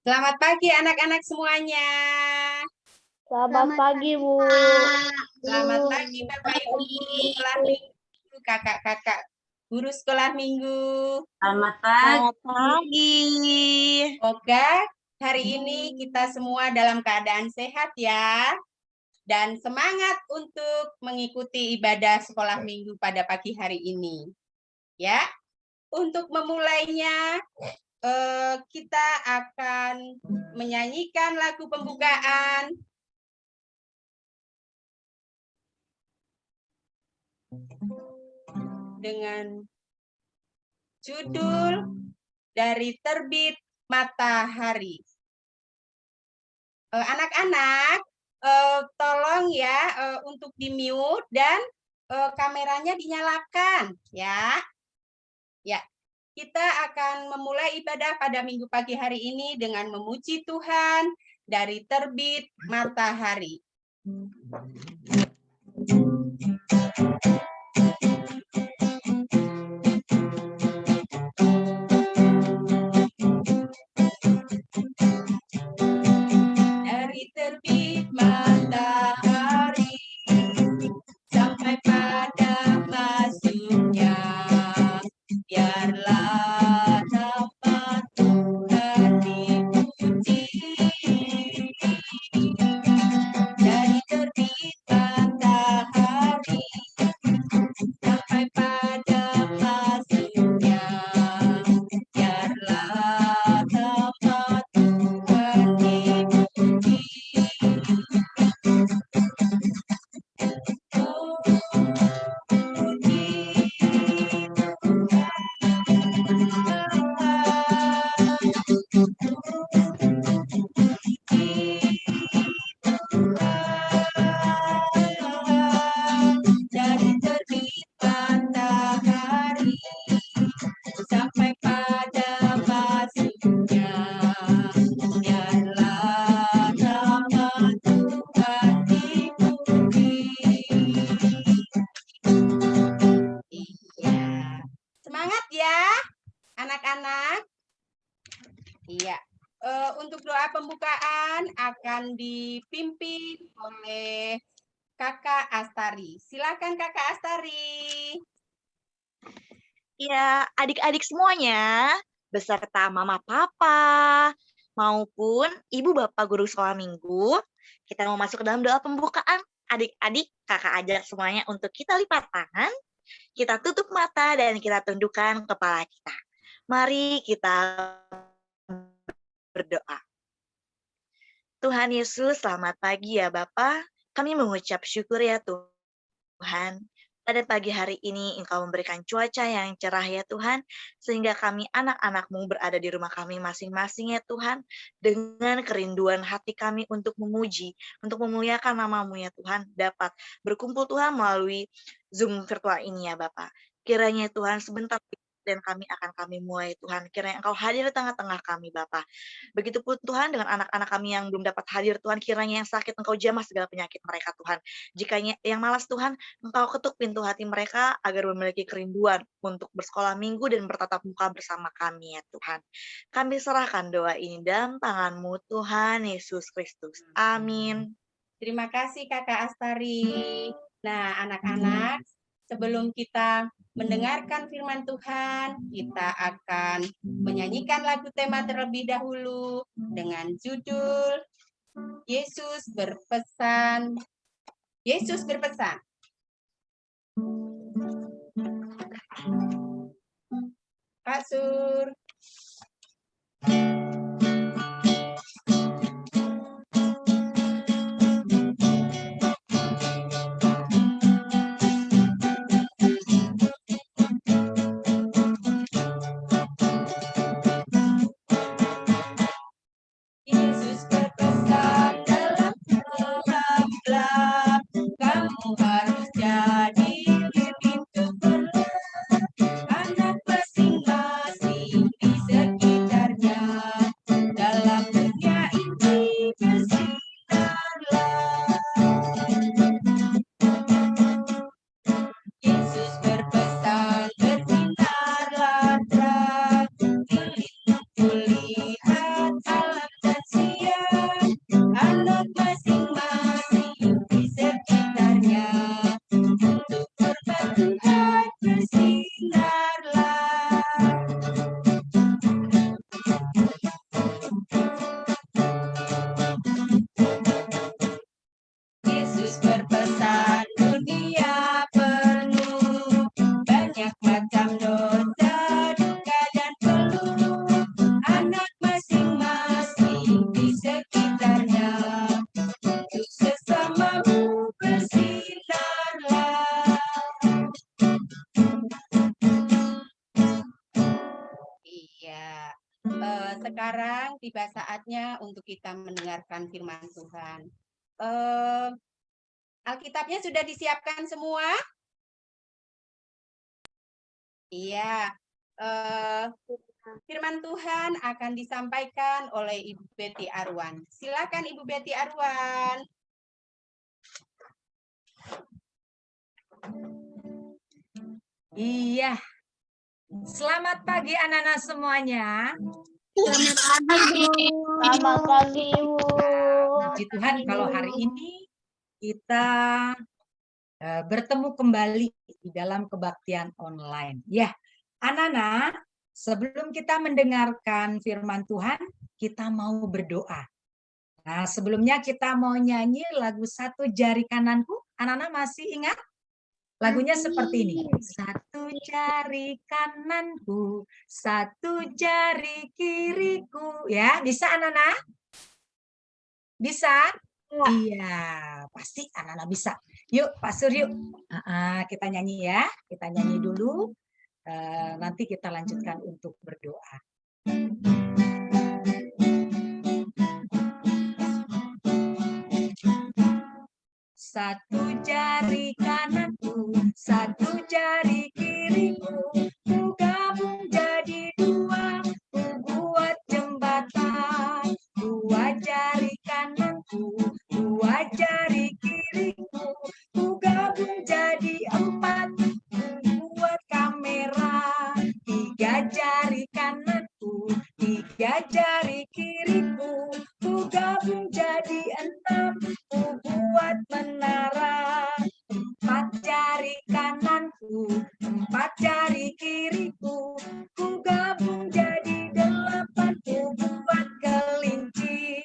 Selamat pagi anak-anak semuanya. Selamat pagi, Bu. Selamat pagi Bapak Ibu guru sekolah minggu, kakak-kakak guru sekolah minggu. Selamat pagi. Semoga hari ini kita semua dalam keadaan sehat ya. Dan semangat untuk mengikuti ibadah sekolah minggu pada pagi hari ini. Ya, untuk memulainya kita akan menyanyikan lagu pembukaan. Dengan judul Dari Terbit Matahari. Anak-anak, tolong ya untuk di-mute dan kameranya dinyalakan ya. Ya, kita akan memulai ibadah pada minggu pagi hari ini dengan memuji Tuhan dari terbit matahari. Dari terbit matahari sampai pada masuknya, biarlah nama Tuhan dipuji. Dari terbit matahari sampai pada masuknya, biarlah nama Tuhan dipuji. Dari terbit matahari sampai pada masuknya, biarlah nama Tuhan dipuji. Iya, semangat ya anak-anak. Iya, untuk doa pembukaan akan dipimpin oleh Kakak Astari. Silakan Kakak Astari. Ya, adik-adik semuanya, beserta mama papa, maupun ibu bapak guru sekolah minggu, kita mau masuk ke dalam doa pembukaan. Adik-adik, kakak ajak semuanya untuk kita lipat tangan, kita tutup mata, dan kita tundukkan kepala kita. Mari kita berdoa. Tuhan Yesus, selamat pagi ya Bapak. Kami mengucap syukur ya Tuhan. Pada pagi hari ini Engkau memberikan cuaca yang cerah ya Tuhan, sehingga kami anak-anak-Mu berada di rumah kami masing-masing ya Tuhan, dengan kerinduan hati kami untuk memuji, untuk memuliakan nama-Mu ya Tuhan, dapat berkumpul Tuhan melalui Zoom virtual ini ya Bapak. Kiranya Tuhan sebentar dan kami mulai Tuhan, kiranya Engkau hadir di tengah-tengah kami Bapa. Begitupun Tuhan dengan anak-anak kami yang belum dapat hadir Tuhan, kiranya yang sakit Engkau jamah segala penyakit mereka Tuhan. Jika yang malas Tuhan, Engkau ketuk pintu hati mereka agar memiliki kerinduan untuk bersekolah minggu dan bertatap muka bersama kami ya Tuhan. Kami serahkan doa ini dalam tangan-Mu Tuhan Yesus Kristus. Amin. Terima kasih Kakak Astari. Nah, anak-anak, sebelum kita mendengarkan firman Tuhan, kita akan menyanyikan lagu tema terlebih dahulu dengan judul Yesus berpesan. Yesus berpesan. Pak Sur. Yesus berpesan dalam gelap, kamu harus jadi pintu keluar. Anak masing-masing Sekarang tiba saatnya untuk kita mendengarkan firman Tuhan. Alkitabnya sudah disiapkan semua? Iya. Firman Tuhan akan disampaikan oleh Ibu Betty Arwan. Silakan Ibu Betty Arwan. Iya. Selamat pagi anak-anak semuanya. Selamat pagi, Ibu. Puji Tuhan kalau hari ini kita bertemu kembali di dalam kebaktian online. Ya, anak-anak, sebelum kita mendengarkan firman Tuhan, kita mau berdoa. Nah, sebelumnya kita mau nyanyi lagu Satu Jari Kananku. Anak-anak masih ingat? Lagunya seperti ini. Satu jari kananku, satu jari kiriku. Ya, bisa anak-anak? Bisa? Iya, pasti anak-anak bisa. Yuk, Pak Sur, yuk. Kita nyanyi ya. Kita nyanyi dulu. Nanti kita lanjutkan untuk berdoa. Satu jari kananku, satu jari kiriku, ku gabung jadi dua, ku buat jembatan. Dua jari kananku, dua jari kiriku, ku gabung jadi empat, ku buat kamera. Tiga jari kananku, tiga jari kiriku, ku gabung jadi enam, ku buat menara. Empat jari kananku, empat jari kiriku, ku gabung jadi delapan, ku buat kelinci.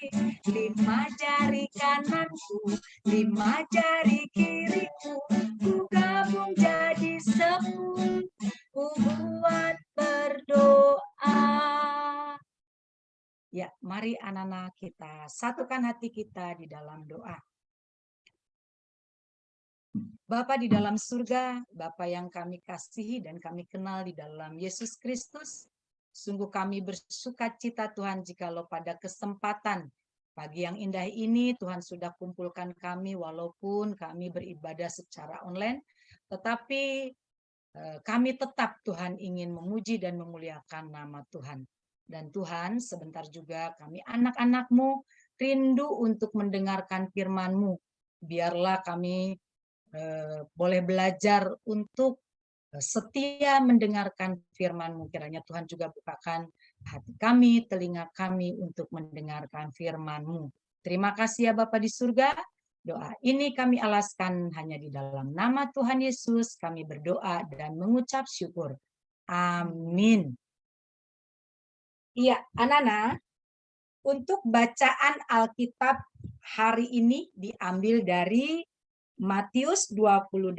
Lima jari kananku, lima jari kiriku, ku gabung jadi sepuluh, ku buat berdoa. Ya, mari anak-anak kita satukan hati kita di dalam doa. Bapa di dalam surga, Bapa yang kami kasihi dan kami kenal di dalam Yesus Kristus, sungguh kami bersuka cita Tuhan jikalau pada kesempatan pagi yang indah ini Tuhan sudah kumpulkan kami walaupun kami beribadah secara online, tetapi kami tetap Tuhan ingin memuji dan memuliakan nama Tuhan. Dan Tuhan, sebentar juga kami anak-anak-Mu rindu untuk mendengarkan firman-Mu. Biarlah kami boleh belajar untuk setia mendengarkan firman-Mu. Kiranya Tuhan juga bukakan hati kami, telinga kami untuk mendengarkan firman-Mu. Terima kasih ya Bapa di surga. Doa ini kami alaskan hanya di dalam nama Tuhan Yesus. Kami berdoa dan mengucap syukur. Amin. Iya, anak-anak, untuk bacaan Alkitab hari ini diambil dari Matius 28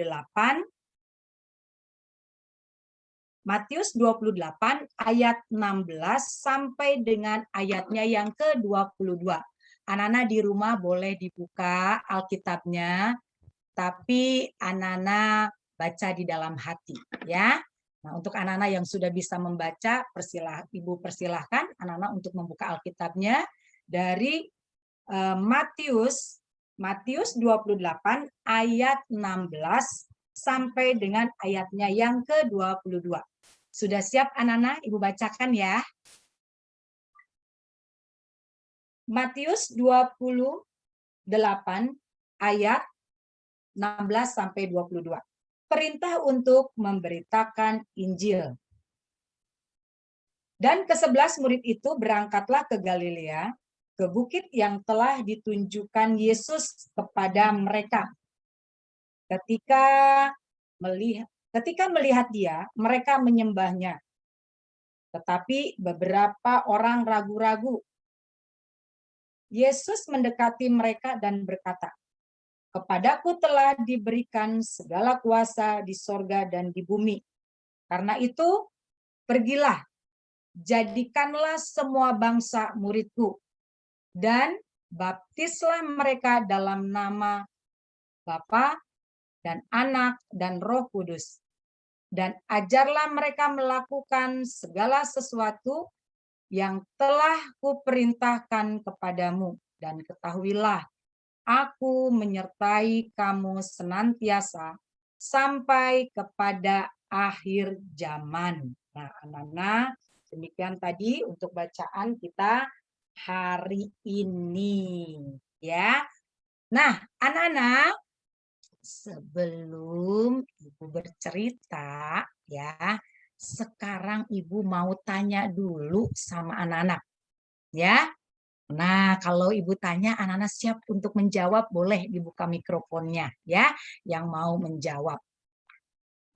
ayat 16 sampai dengan ayatnya yang ke-22. Anak-anak di rumah boleh dibuka Alkitabnya, tapi anak-anak baca di dalam hati, ya. Nah, untuk anak-anak yang sudah bisa membaca, Ibu persilahkan anak-anak untuk membuka Alkitabnya dari Matius 28 ayat 16 sampai dengan ayatnya yang ke-22. Sudah siap anak-anak? Ibu bacakan ya. Matius 28 ayat 16 sampai 22. Perintah untuk memberitakan Injil. Dan ke-11 murid itu berangkatlah ke Galilea, ke bukit yang telah ditunjukkan Yesus kepada mereka. Ketika melihat dia, mereka menyembahnya. Tetapi beberapa orang ragu-ragu. Yesus mendekati mereka dan berkata, "Kepadaku telah diberikan segala kuasa di sorga dan di bumi. Karena itu, pergilah, jadikanlah semua bangsa muridku, dan baptislah mereka dalam nama Bapa dan Anak dan Roh Kudus. Dan ajarlah mereka melakukan segala sesuatu yang telah kuperintahkan kepadamu, dan ketahuilah, aku menyertai kamu senantiasa sampai kepada akhir zaman. Nah, anak-anak, demikian tadi untuk bacaan kita hari ini, ya. Nah, anak-anak, sebelum Ibu bercerita, ya, sekarang Ibu mau tanya dulu sama anak-anak, ya. Nah, kalau Ibu tanya, anak-anak siap untuk menjawab, boleh dibuka mikrofonnya, ya, yang mau menjawab.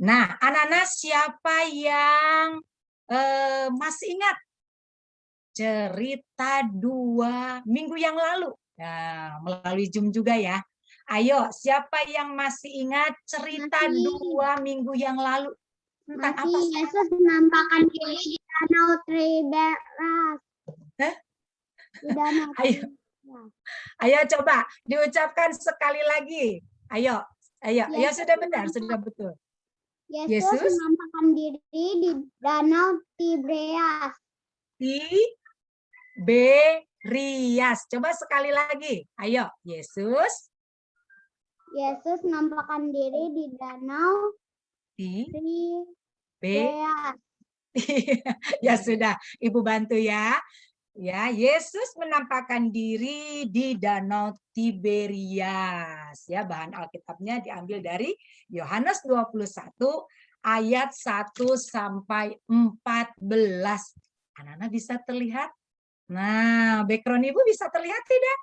Nah, anak-anak siapa yang masih ingat cerita 2 minggu yang lalu? Nah, melalui Zoom juga ya. Ayo, siapa yang masih ingat cerita 2 minggu yang lalu? Tentang apa? Yesus menampakkan diri di danau Tiberas. Di danau Ayo. Ayo coba diucapkan sekali lagi. Ayo, ya sudah benar, sudah betul. Yesus menampakkan diri di danau Tiberas. Tiberias. Coba sekali lagi. Ayo, Yesus menampakkan diri di danau Tiberas. Ya sudah, Ibu bantu ya. Ya, Yesus menampakkan diri di danau Tiberias. Ya, bahan Alkitabnya diambil dari Yohanes 21 ayat 1 sampai 14. Anak-anak bisa terlihat? Nah, background Ibu bisa terlihat tidak?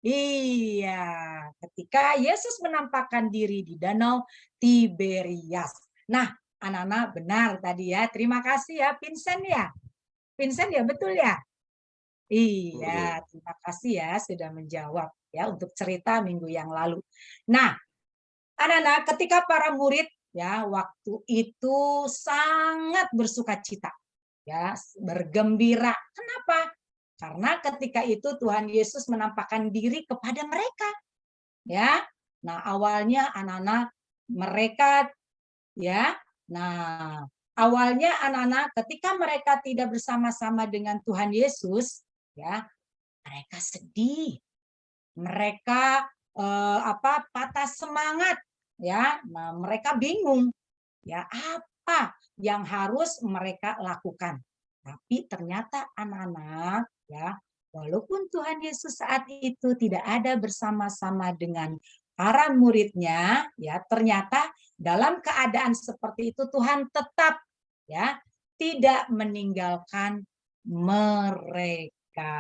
Iya, ketika Yesus menampakkan diri di danau Tiberias. Nah, anak-anak benar tadi ya. Terima kasih ya, Vincent ya. Vincent ya, betul ya? Iya, terima kasih ya sudah menjawab ya untuk cerita minggu yang lalu. Nah, anak-anak, ketika para murid ya waktu itu sangat bersukacita, ya bergembira. Kenapa? Karena ketika itu Tuhan Yesus menampakkan diri kepada mereka. Ya. Nah, awalnya anak-anak mereka ya. Nah, awalnya anak-anak ketika mereka tidak bersama-sama dengan Tuhan Yesus, ya, mereka sedih. Mereka patah semangat, ya. Nah, mereka bingung. Ya, apa yang harus mereka lakukan? Tapi ternyata anak-anak, ya, walaupun Tuhan Yesus saat itu tidak ada bersama-sama dengan para muridnya, ya, ternyata dalam keadaan seperti itu Tuhan tetap ya tidak meninggalkan mereka.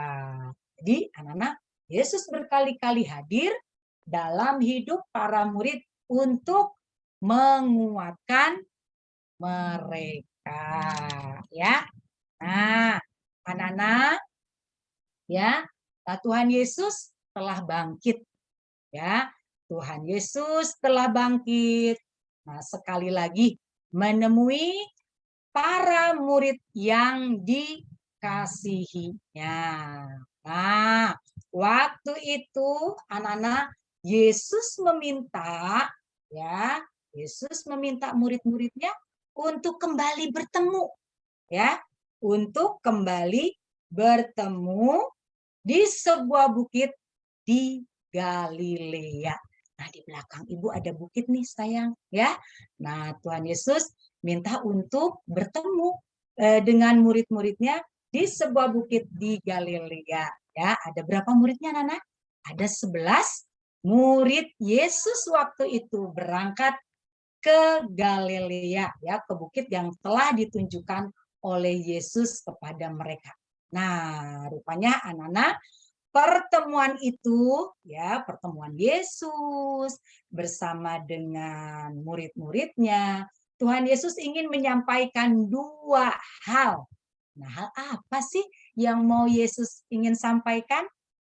Jadi anak-anak, Yesus berkali-kali hadir dalam hidup para murid untuk menguatkan mereka, ya. Nah, anak-anak, ya, Tuhan Yesus telah bangkit, ya. Tuhan Yesus telah bangkit. Nah, sekali lagi menemui para murid yang dikasihinya. Nah, waktu itu anak-anak, Yesus meminta, ya, Yesus meminta murid-muridnya untuk kembali bertemu, ya, untuk kembali bertemu di sebuah bukit di Galilea. Nah, di belakang Ibu ada bukit nih, sayang, ya. Nah, Tuhan Yesus minta untuk bertemu dengan murid-muridnya di sebuah bukit di Galilea, ya. Ada berapa muridnya, Nana? Ada 11 murid Yesus waktu itu berangkat ke Galilea, ya, ke bukit yang telah ditunjukkan oleh Yesus kepada mereka. Nah, rupanya anak-anak, pertemuan itu, ya, pertemuan Yesus bersama dengan murid-muridnya, Tuhan Yesus ingin menyampaikan 2 hal. Nah, hal apa sih yang mau Yesus ingin sampaikan?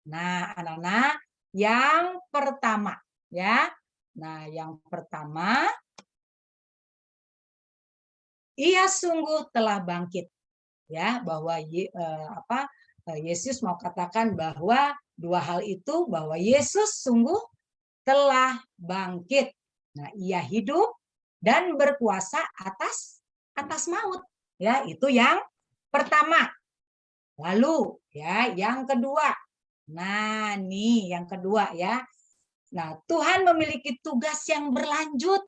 Nah, anak-anak, yang pertama, ya. Nah, yang pertama, Ia sungguh telah bangkit, ya, bahwa Yesus mau katakan bahwa 2 hal itu, bahwa Yesus sungguh telah bangkit. Nah, Ia hidup dan berkuasa atas maut, ya, itu yang pertama. Lalu ya, yang kedua. Nah, nih yang kedua ya. Nah, Tuhan memiliki tugas yang berlanjut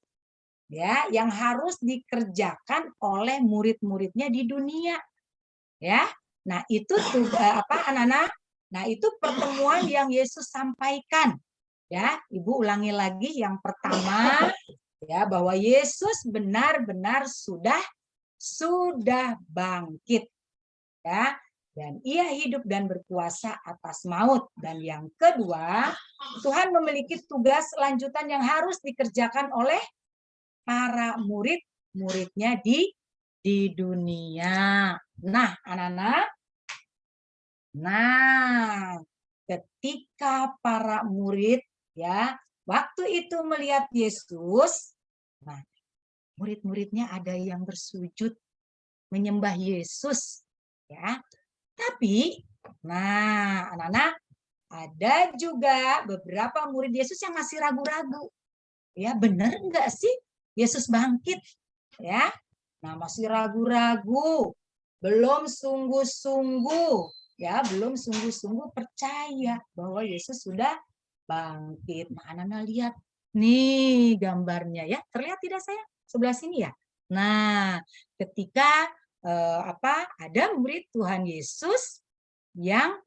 ya, yang harus dikerjakan oleh murid-muridnya di dunia. Ya. Nah, itu tuh apa anak-anak? Nah, itu pertemuan yang Yesus sampaikan. Ya, Ibu ulangi lagi yang pertama ya, bahwa Yesus benar-benar sudah bangkit. Ya, dan ia hidup dan berkuasa atas maut. Dan yang kedua, Tuhan memiliki tugas lanjutan yang harus dikerjakan oleh para murid-muridnya di dunia. Nah, anak-anak, nah, ketika para murid ya, waktu itu melihat Yesus, nah, murid-muridnya ada yang bersujud menyembah Yesus, ya. Tapi, nah, anak-anak, ada juga beberapa murid Yesus yang masih ragu-ragu. Ya, benar enggak sih Yesus bangkit? Ya. Nah, masih ragu-ragu, belum sungguh-sungguh, ya, belum sungguh-sungguh percaya bahwa Yesus sudah bangkit. Nah, anak-anak lihat nih gambarnya ya. Terlihat tidak saya? Sebelah sini ya. Nah, ketika ada murid Tuhan Yesus yang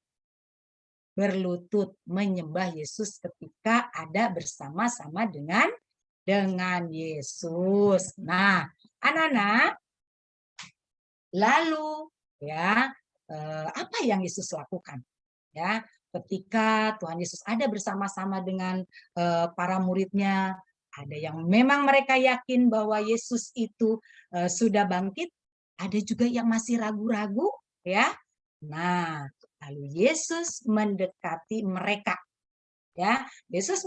berlutut menyembah Yesus ketika ada bersama-sama dengan Yesus. Nah, anak-anak, lalu ya apa yang Yesus lakukan? Ya, ketika Tuhan Yesus ada bersama-sama dengan para muridnya, ada yang memang mereka yakin bahwa Yesus itu sudah bangkit, ada juga yang masih ragu-ragu, ya. Nah, lalu Yesus mendekati mereka. Ya, Yesus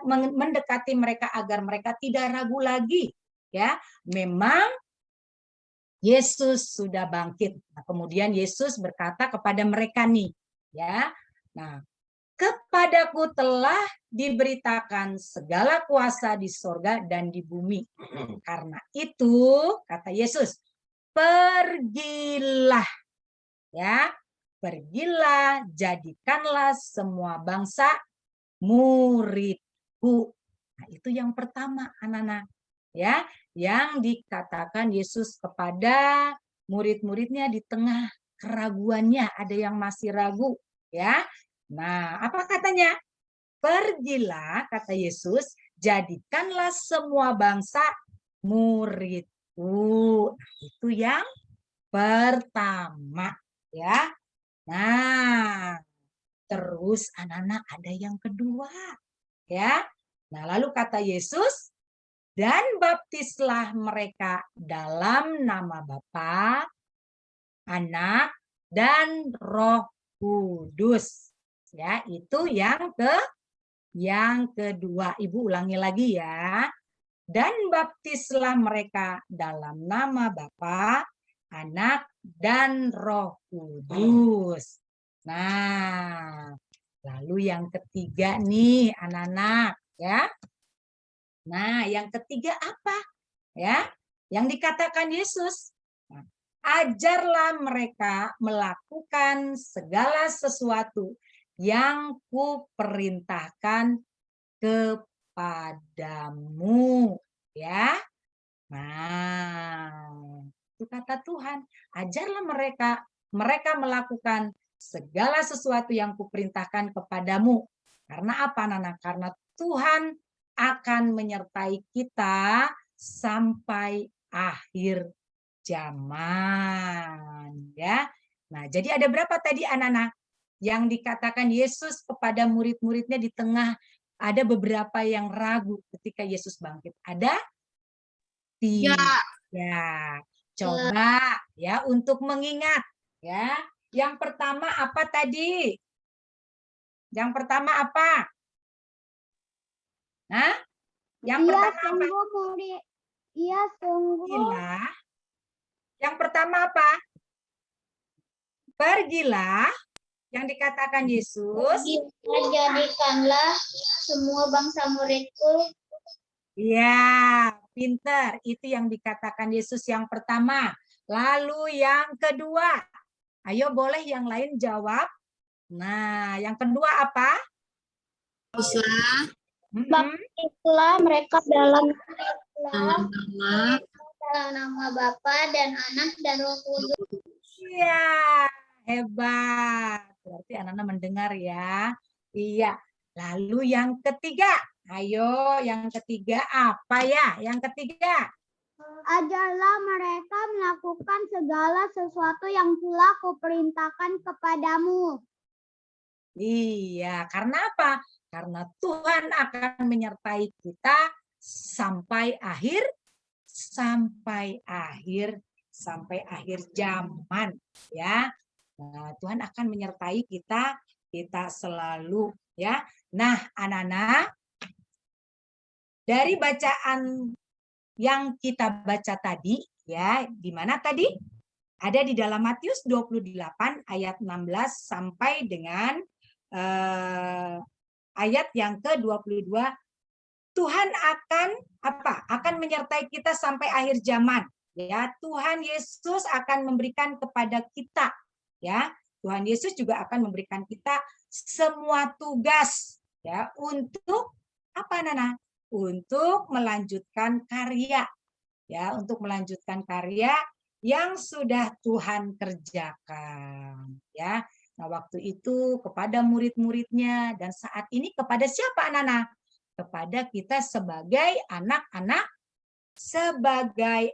mendekati mereka agar mereka tidak ragu lagi, ya. Memang Yesus sudah bangkit. Nah, kemudian Yesus berkata kepada mereka nih, ya. Nah, kepadaku telah diberitakan segala kuasa di sorga dan di bumi. Karena itu, kata Yesus, pergilah, ya, pergilah, jadikanlah semua bangsa muridku. Nah, itu yang pertama, anak-anak, ya, yang dikatakan Yesus kepada murid-muridnya di tengah keraguannya, ada yang masih ragu, ya. Nah, apa katanya? Pergilah, kata Yesus, jadikanlah semua bangsa muridku. Nah, itu yang pertama, ya. Nah, terus anak-anak ada yang kedua, ya. Nah, lalu kata Yesus, dan baptislah mereka dalam nama Bapa, Anak, dan Roh Kudus. Ya, itu yang kedua. Ibu ulangi lagi ya. Dan baptislah mereka dalam nama Bapa, Anak, dan Roh Kudus. Nah, lalu yang ketiga nih anak-anak, ya. Nah, yang ketiga apa? Ya, yang dikatakan Yesus. Nah, ajarlah mereka melakukan segala sesuatu yang kuperintahkan kepadamu, ya. Nah, itu kata Tuhan, ajarlah mereka melakukan segala sesuatu yang kuperintahkan kepadamu. Karena apa, Nana? Karena Tuhan akan menyertai kita sampai akhir zaman, ya. Nah, jadi ada berapa tadi anak-anak yang dikatakan Yesus kepada murid-muridnya di tengah ada beberapa yang ragu ketika Yesus bangkit? Ada? Ya, coba ya untuk mengingat ya. Yang pertama apa tadi? Yang pertama apa? Hah? Yang pertama apa? Iya, sungguh. Pergilah. Yang pertama apa? Pergilah. Yang dikatakan Yesus. Jadikanlah semua bangsa muridku. Ya, pinter. Itu yang dikatakan Yesus yang pertama. Lalu yang kedua. Ayo boleh yang lain jawab. Nah, yang kedua apa? Islah Mm-mm. Itulah mereka dalam nama-nama nama Bapa dan Anak dan Roh Kudus. Iya, hebat. Berarti anak-anak mendengar ya. Iya. Lalu yang ketiga. Ayo, yang ketiga apa ya? Yang ketiga. Ajarlah mereka melakukan segala sesuatu yang telah kuperintahkan kepadamu. Iya, karena apa? Karena Tuhan akan menyertai kita sampai akhir zaman ya. Nah, Tuhan akan menyertai kita selalu ya. Nah, anak-anak, dari bacaan yang kita baca tadi ya, di mana tadi? Ada di dalam Matius 28 ayat 16 sampai dengan ayat yang ke-22. Tuhan akan apa? Akan menyertai kita sampai akhir zaman. Ya, Tuhan Yesus akan memberikan kepada kita, ya. Tuhan Yesus juga akan memberikan kita semua tugas, ya, untuk apa, Nana? Untuk melanjutkan karya, ya, untuk melanjutkan karya yang sudah Tuhan kerjakan, ya. Nah, waktu itu kepada murid-muridnya dan saat ini kepada siapa, anak-anak? Kepada kita sebagai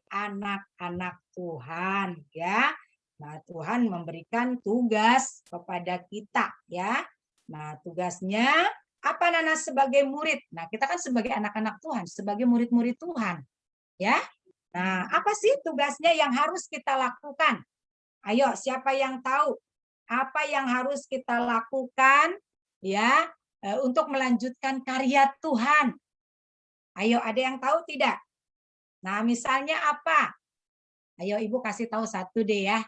anak-anak Tuhan, ya. Nah, Tuhan memberikan tugas kepada kita, ya. Nah, tugasnya apa, Nana, sebagai murid? Nah, kita kan sebagai anak-anak Tuhan, sebagai murid-murid Tuhan, ya. Nah, apa sih tugasnya yang harus kita lakukan? Ayo, siapa yang tahu apa yang harus kita lakukan, ya, untuk melanjutkan karya Tuhan? Ayo, ada yang tahu tidak? Nah, misalnya apa? Ayo, Ibu kasih tahu satu deh ya.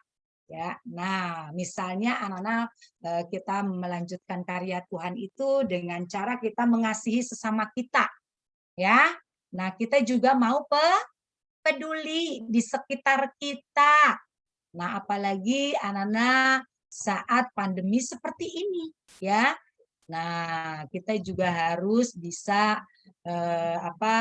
Ya, nah, misalnya anak-anak kita melanjutkan karya Tuhan itu dengan cara kita mengasihi sesama kita, ya. Nah, kita juga mau peduli di sekitar kita. Nah, apalagi anak-anak saat pandemi seperti ini, ya. Nah, kita juga harus bisa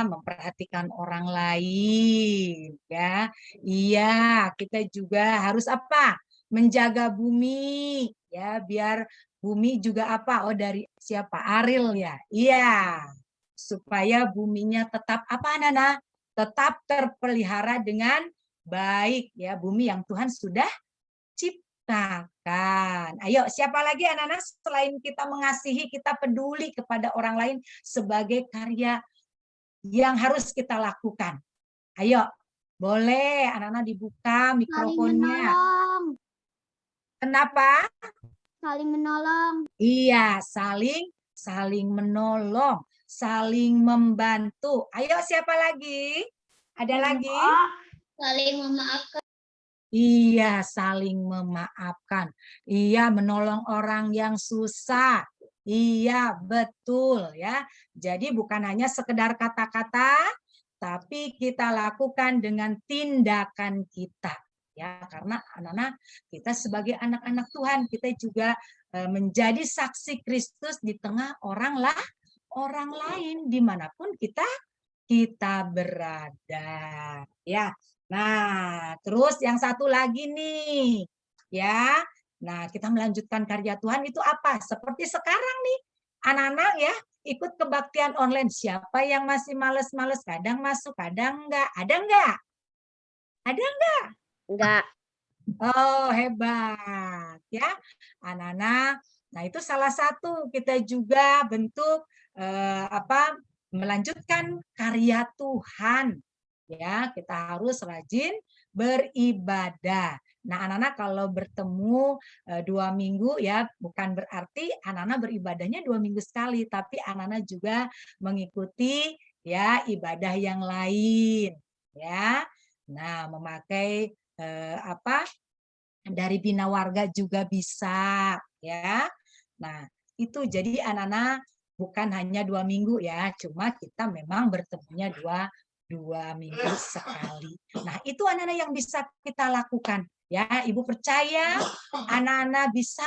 memperhatikan orang lain, ya. Iya, kita juga harus apa? Menjaga bumi, ya, biar bumi juga apa? Oh, dari siapa? Ariel ya. Iya. Supaya buminya tetap apa, Nana? Tetap terpelihara dengan baik, ya, bumi yang Tuhan sudah ciptakan. Ayo, siapa lagi anak-anak selain kita mengasihi, kita peduli kepada orang lain sebagai karya yang harus kita lakukan? Ayo, boleh anak-anak dibuka mikrofonnya. Kenapa? Saling menolong. Iya, saling menolong, saling membantu. Ayo, siapa lagi? Ada lagi? Saling memaafkan. Iya, saling memaafkan. Iya, menolong orang yang susah. Iya, betul ya. Jadi bukan hanya sekedar kata-kata, tapi kita lakukan dengan tindakan kita. Ya, karena anak-anak kita sebagai anak-anak Tuhan, kita juga menjadi saksi Kristus di tengah orang lain dimanapun kita berada. Ya. Nah, terus yang satu lagi nih, ya. Nah, kita melanjutkan karya Tuhan itu apa? Seperti sekarang nih, anak-anak ya, ikut kebaktian online. Siapa yang masih males-males? Kadang masuk, kadang enggak. Ada enggak? Ada enggak? Enggak. Oh, hebat. Ya, anak-anak. Nah, itu salah satu kita juga bentuk melanjutkan karya Tuhan. Ya, kita harus rajin beribadah. Nah, anak-anak kalau bertemu 2 minggu ya, bukan berarti anak-anak beribadahnya 2 minggu sekali, tapi anak-anak juga mengikuti ya ibadah yang lain. Ya, nah memakai dari bina warga juga bisa ya. Nah, itu jadi anak-anak bukan hanya 2 minggu ya, cuma kita memang bertemunya dua minggu sekali. Nah, itu anak-anak yang bisa kita lakukan. Ya, Ibu percaya anak-anak bisa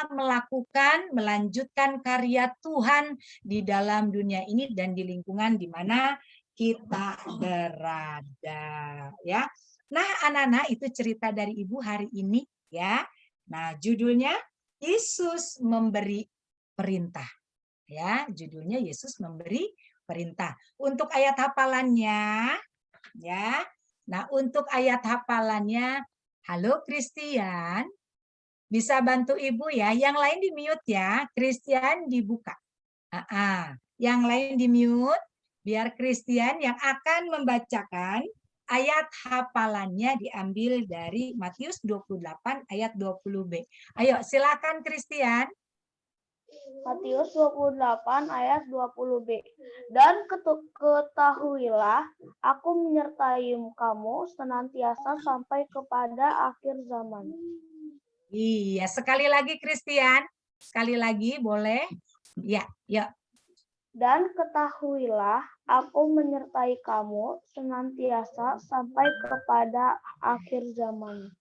melanjutkan karya Tuhan di dalam dunia ini dan di lingkungan di mana kita berada. Ya, nah anak-anak itu cerita dari Ibu hari ini ya. Nah, judulnya Yesus memberi perintah. Ya, judulnya Yesus memberi perintah. Untuk ayat hafalannya, ya. Nah, untuk ayat hafalannya, halo Christian, bisa bantu Ibu ya. Yang lain di mute ya, Christian dibuka. Yang lain di mute, biar Christian yang akan membacakan ayat hafalannya diambil dari Matius 28 ayat 20b. Ayo silakan Christian. Matius 28 ayat 20b. Dan ketahuilah, aku menyertai kamu senantiasa sampai kepada akhir zaman. Iya, sekali lagi Christian. Sekali lagi boleh? Ya, ya. Dan ketahuilah, aku menyertai kamu senantiasa sampai kepada akhir zaman.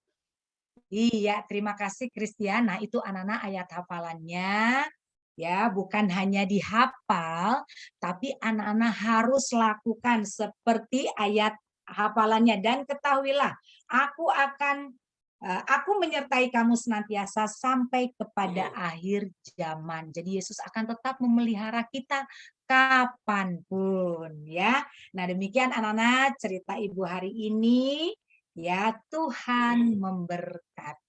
Iya, terima kasih Christian. Nah, itu anak-anak ayat hafalannya. Ya, bukan hanya dihafal, tapi anak-anak harus lakukan seperti ayat hafalannya. Dan ketahuilah, aku menyertai kamu senantiasa sampai kepada akhir zaman. Jadi Yesus akan tetap memelihara kita kapanpun, ya. Nah, demikian anak-anak cerita Ibu hari ini. Ya, Tuhan memberkati.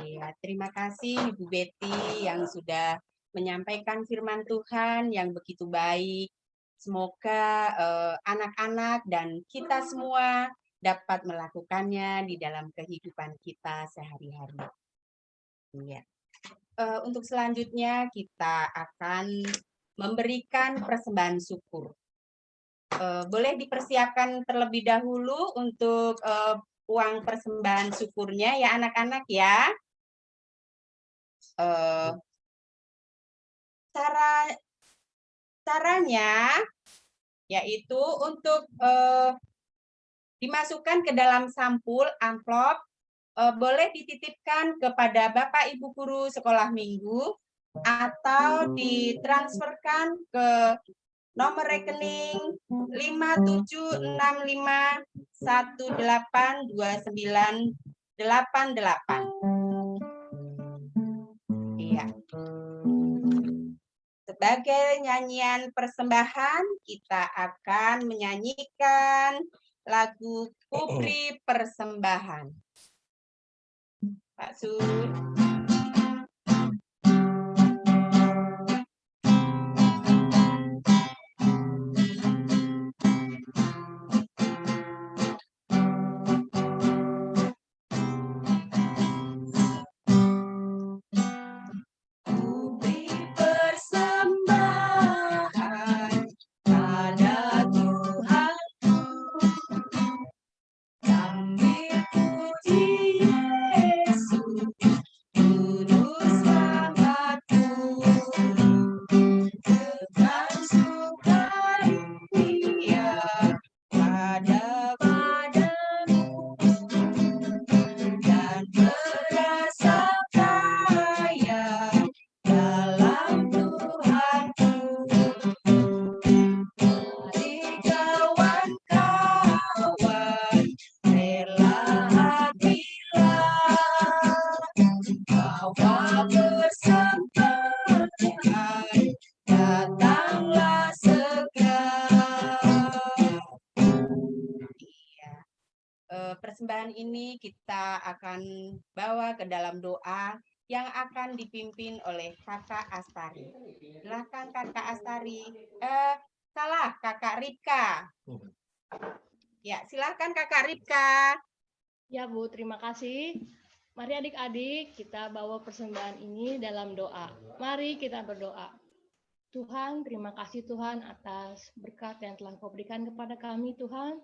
Iya, terima kasih Ibu Betty yang sudah menyampaikan firman Tuhan yang begitu baik. Semoga anak-anak dan kita semua dapat melakukannya di dalam kehidupan kita sehari-hari. Ya. Untuk selanjutnya kita akan memberikan persembahan syukur. Boleh dipersiapkan terlebih dahulu untuk uang persembahan syukurnya ya anak-anak ya. Caranya yaitu untuk dimasukkan ke dalam sampul amplop, boleh dititipkan kepada Bapak Ibu Guru Sekolah Minggu atau ditransferkan ke nomor rekening 5765182988. Iya. Sebagai nyanyian persembahan, kita akan menyanyikan lagu Kuberi Persembahan. Pak Sur. Persembahan ini kita akan bawa ke dalam doa yang akan dipimpin oleh Kakak Astari. Silakan Kakak Astari. Salah, Kakak Ripka. Ya, silakan Kakak Ripka. Ya Bu, terima kasih. Mari adik-adik kita bawa persembahan ini dalam doa. Mari kita berdoa. Tuhan, terima kasih Tuhan atas berkat yang telah Kau berikan kepada kami Tuhan.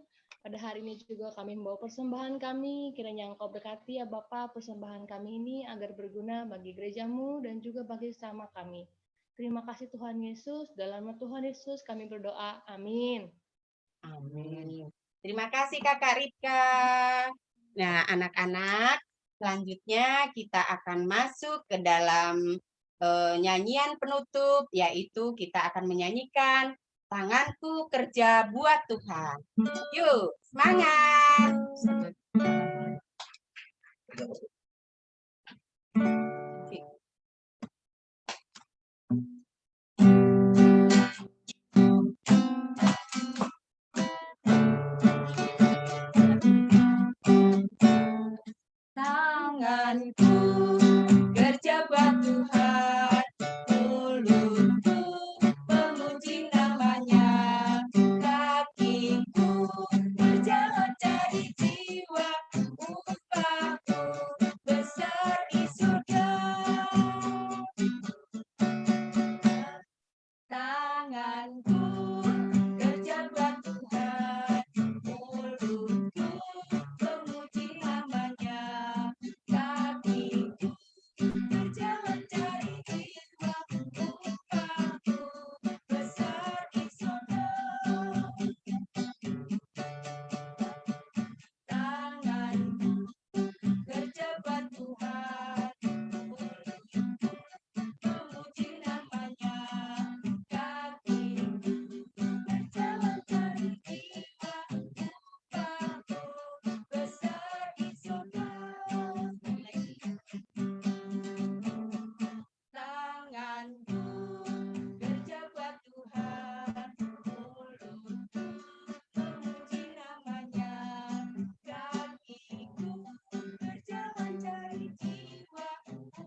Pada hari ini juga kami membawa persembahan kami, kiranya Engkau berkati ya Bapa persembahan kami ini agar berguna bagi gerejamu dan juga bagi sesama kami. Terima kasih Tuhan Yesus, dalam nama Tuhan Yesus kami berdoa, amin. Amin. Terima kasih Kakak Ripka. Nah, anak-anak, selanjutnya kita akan masuk ke dalam nyanyian penutup, yaitu kita akan menyanyikan Tanganku Kerja Buat Tuhan. Yuk, semangat! Tanganku kerja buat Tuhan, mulutku memuji namanya, kakiku berjalan cari jiwa, upahku besar di surga. Tanganku kerja buat Tuhan, mulutku memuji namanya, kakiku berjalan cari jiwa, upahku besar di surga. Tanganku kerja buat Tuhan, mulutku memuji namanya, kakiku berjalan cari jiwa, upahku besar di surga. Tanganku kerja buat Tuhan, mulutku memuji namanya, kakiku berjalan cari jiwa,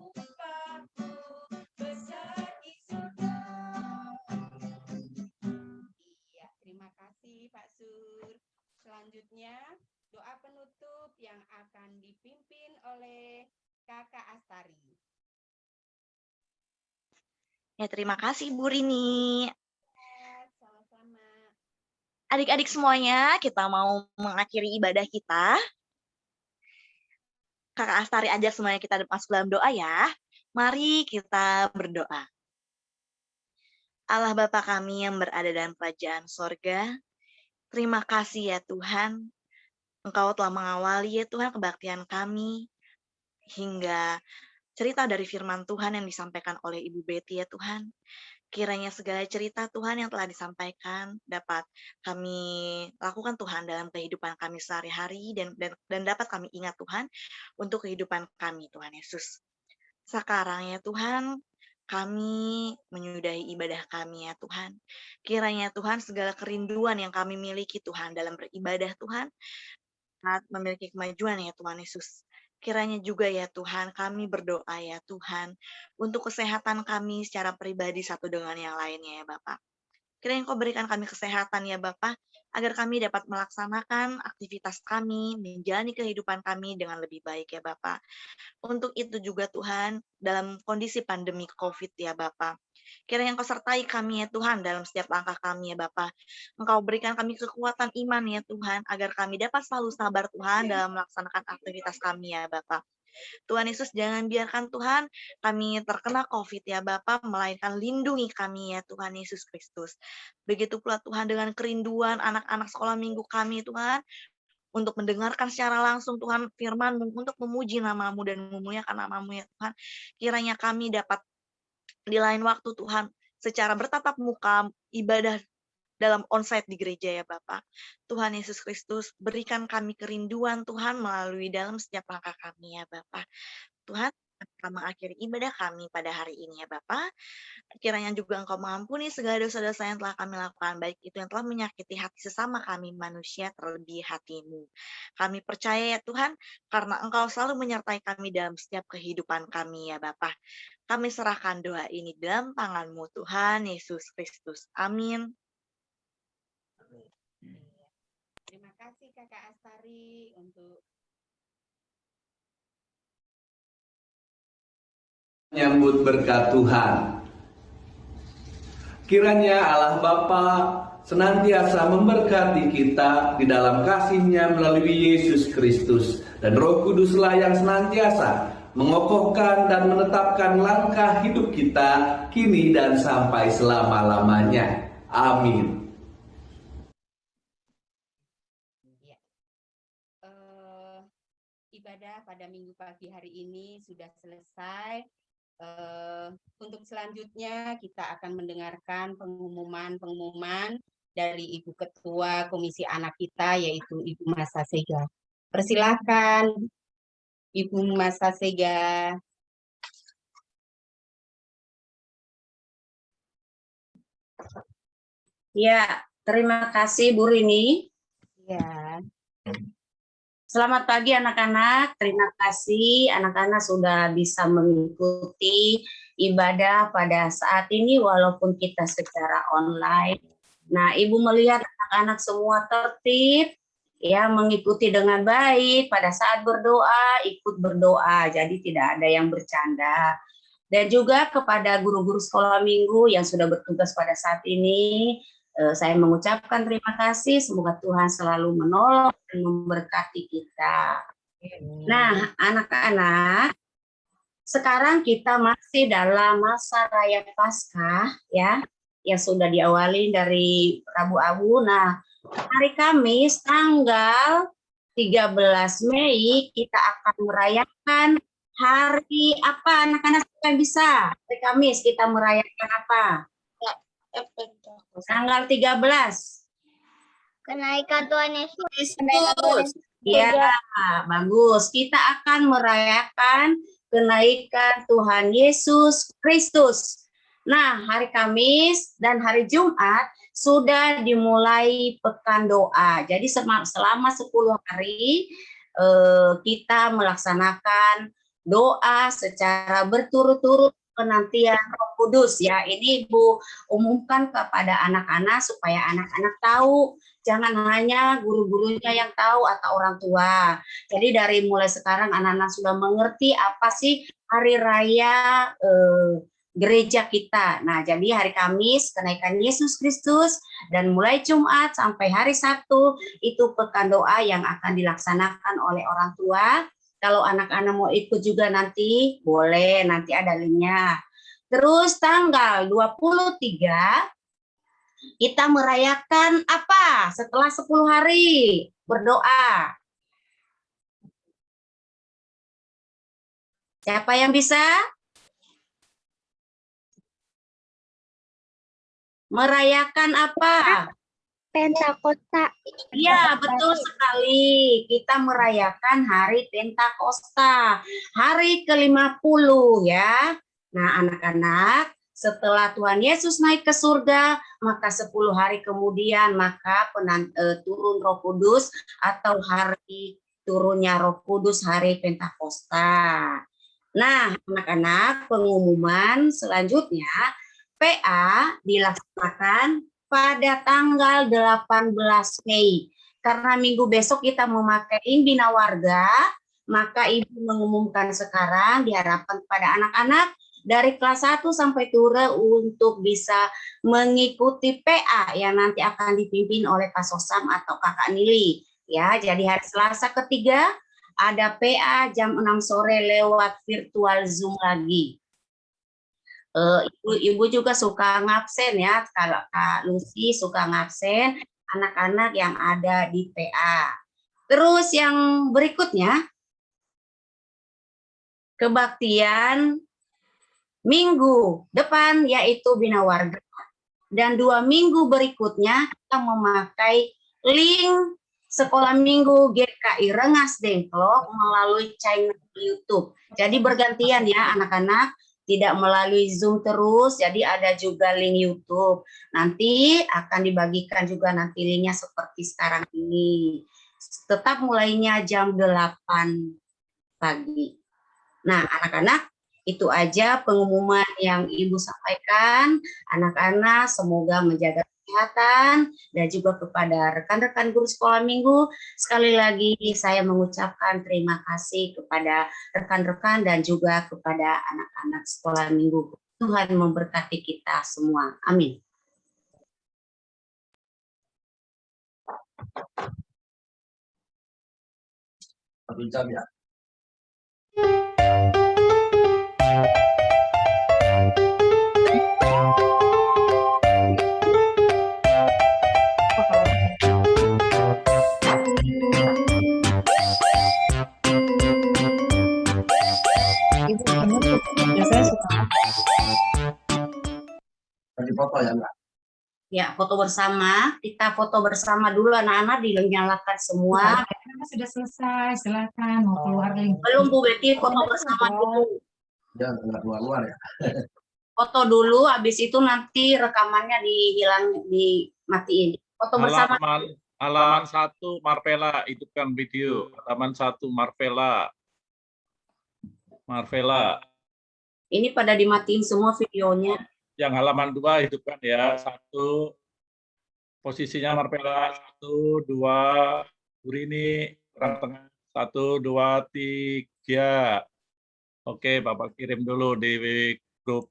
upahku besar di surga. Iya, terima kasih Pak Sur. Selanjutnya doa penutup yang akan dipimpin oleh Kakak Astari. Ya, terima kasih Bu Rini. Sama-sama. Adik-adik semuanya, kita mau mengakhiri ibadah kita. Kakak Astari ajak semuanya kita masuk dalam doa ya. Mari kita berdoa. Allah Bapa kami yang berada dalam kerajaan sorga, terima kasih ya Tuhan. Engkau telah mengawali ya Tuhan kebaktian kami hingga cerita dari firman Tuhan yang disampaikan oleh Ibu Betty ya Tuhan. Kiranya segala cerita Tuhan yang telah disampaikan dapat kami lakukan Tuhan dalam kehidupan kami sehari-hari dan dapat kami ingat Tuhan untuk kehidupan kami Tuhan Yesus. Sekarang ya Tuhan, kami menyudahi ibadah kami ya Tuhan. Kiranya Tuhan segala kerinduan yang kami miliki Tuhan dalam beribadah Tuhan, saat memiliki kemajuan ya Tuhan Yesus. Kiranya juga ya Tuhan, kami berdoa ya Tuhan, untuk kesehatan kami secara pribadi satu dengan yang lainnya ya Bapak. Kiranya Engkau berikan kami kesehatan ya Bapak, agar kami dapat melaksanakan aktivitas kami, menjalani kehidupan kami dengan lebih baik ya Bapak. Untuk itu juga Tuhan, dalam kondisi pandemi COVID ya Bapak, kiranya Engkau sertai kami ya Tuhan dalam setiap langkah kami ya Bapak. Engkau berikan kami kekuatan iman ya Tuhan, agar kami dapat selalu sabar Tuhan dalam melaksanakan aktivitas kami ya Bapak. Tuhan Yesus, jangan biarkan Tuhan kami terkena COVID ya Bapak, melainkan lindungi kami ya Tuhan Yesus Kristus. Begitu pula Tuhan dengan kerinduan anak-anak sekolah minggu kami Tuhan, untuk mendengarkan secara langsung Tuhan firman-Mu, untuk memuji nama-Mu dan memuliakan nama-Mu ya Tuhan. Kiranya kami dapat di lain waktu Tuhan, secara bertatap muka ibadah dalam onsite di gereja ya Bapak. Tuhan Yesus Kristus, berikan kami kerinduan Tuhan melalui dalam setiap langkah kami ya Bapak. Tuhan, kita mengakhiri ibadah kami pada hari ini ya Bapak. Kiranya juga Engkau mengampuni segala dosa-dosa yang telah kami lakukan, baik itu yang telah menyakiti hati sesama kami manusia, terlebih hati-Mu. Kami percaya ya Tuhan, karena Engkau selalu menyertai kami dalam setiap kehidupan kami ya Bapa. Kami serahkan doa ini dalam tangan-Mu Tuhan Yesus Kristus. Amin. Terima kasih Kakak Astari untuk menyambut berkat Tuhan. Kiranya Allah Bapa senantiasa memberkati kita di dalam kasih-Nya melalui Yesus Kristus, dan Roh Kuduslah yang senantiasa mengokohkan dan menetapkan langkah hidup kita kini dan sampai selama-lamanya. Amin. Ibadah pada minggu pagi hari ini sudah selesai. Untuk selanjutnya kita akan mendengarkan pengumuman dari Ibu Ketua Komisi Anak kita, yaitu Ibu Masa Sega. Persilakan Ibu Masa Sega. Ya, terima kasih Bu Rini. Ya. Selamat pagi anak-anak, terima kasih anak-anak sudah bisa mengikuti ibadah pada saat ini walaupun kita secara online. Nah, Ibu melihat anak-anak semua tertib, ya, mengikuti dengan baik, pada saat berdoa, ikut berdoa, jadi tidak ada yang bercanda. Dan juga kepada guru-guru sekolah minggu yang sudah bertugas pada saat ini, saya mengucapkan terima kasih, semoga Tuhan selalu menolong dan memberkati kita. Nah, anak-anak, sekarang kita masih dalam masa Raya Paskah, ya, yang sudah diawali dari Rabu Abu. Nah, hari Kamis tanggal 13 Mei kita akan merayakan hari apa, anak-anak yang bisa? Hari Kamis kita merayakan apa? Tanggal 13. Kenaikan Tuhan Yesus. Ya, bagus. Kita akan merayakan kenaikan Tuhan Yesus Kristus. Nah, hari Kamis dan hari Jumat sudah dimulai pekan doa. Jadi selama 10 hari kita melaksanakan doa secara berturut-turut penantian Roh Kudus, ya. Ini Ibu umumkan kepada anak-anak supaya anak-anak tahu, jangan hanya guru-gurunya yang tahu atau orang tua. Jadi dari mulai sekarang anak-anak sudah mengerti apa sih hari raya gereja kita. Nah, jadi hari Kamis kenaikan Yesus Kristus, dan mulai Jumat sampai hari Sabtu itu pekan doa yang akan dilaksanakan oleh orang tua. Kalau anak-anak mau ikut juga nanti boleh, nanti ada linknya. Terus tanggal 23 kita merayakan apa setelah 10 hari berdoa? Siapa yang bisa? Merayakan apa? Pentakosta. Ya, betul sekali. Kita merayakan hari Pentakosta, hari ke-50, ya. Nah, anak-anak, setelah Tuhan Yesus naik ke surga, maka 10 hari kemudian maka turun Roh Kudus atau hari turunnya Roh Kudus, hari Pentakosta. Nah, anak-anak, pengumuman selanjutnya PA dilaksanakan pada tanggal 18 Mei. Karena minggu besok kita memakai Bina Warga, maka Ibu mengumumkan sekarang diharapkan pada anak-anak dari kelas 1 sampai Tura untuk bisa mengikuti PA yang nanti akan dipimpin oleh Pak Sosam atau Kakak Nili. Ya, jadi hari Selasa ketiga ada PA jam 6 sore lewat virtual Zoom lagi. Ibu juga suka ngabsen, ya. Kalau Kak Lucy suka ngabsen anak-anak yang ada di PA. Terus yang berikutnya, kebaktian minggu depan yaitu Bina Warga. Dan 2 minggu berikutnya kita memakai link sekolah minggu GKI Rengas Dengklok melalui channel YouTube. Jadi bergantian, ya anak-anak. Tidak melalui Zoom terus, jadi ada juga link YouTube. Nanti akan dibagikan juga nanti linknya seperti sekarang ini. Tetap mulainya jam 8 pagi. Nah, anak-anak, itu aja pengumuman yang Ibu sampaikan. Anak-anak semoga menjaga kesehatan, dan juga kepada rekan-rekan guru sekolah minggu. Sekali lagi saya mengucapkan terima kasih kepada rekan-rekan dan juga kepada anak-anak sekolah minggu. Tuhan memberkati kita semua. Amin. 1 jam ya. Ibu penutup biasanya suka Tadi foto ya enggak? Ya, foto bersama. Kita foto bersama dulu anak-anak, dinyalakan semua. karena sudah selesai, silakan mau keluar link. Belum Bu Betty, foto bersama dulu. Ya enggak keluar ya. Foto dulu, habis itu nanti rekamannya dimatiin. Foto bersama. Halaman 1 Marvela, hidupkan video. Halaman 1 Marvela. Marvela. Ini pada dimatiin semua videonya. Yang halaman 2 hidupkan ya. 1 posisinya Marvela. 1, 2 Burini orang tengah. 1, 2, 3. Oke, Bapak kirim dulu di grup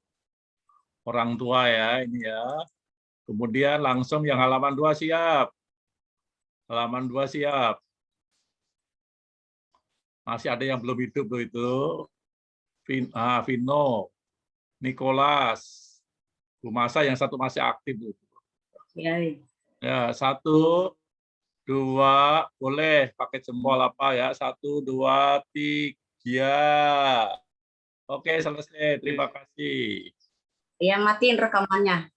orang tua ya ini ya. Kemudian langsung yang halaman 2 siap. Halaman 2 siap. Masih ada yang belum hidup loh itu. Vino, Nicholas, Bu Masa yang satu masih aktif. Ya. Ya, 1, 2, boleh pakai jempol apa ya. 1, 2, 3. Oke, selesai. Terima kasih. Ya, matiin rekamannya.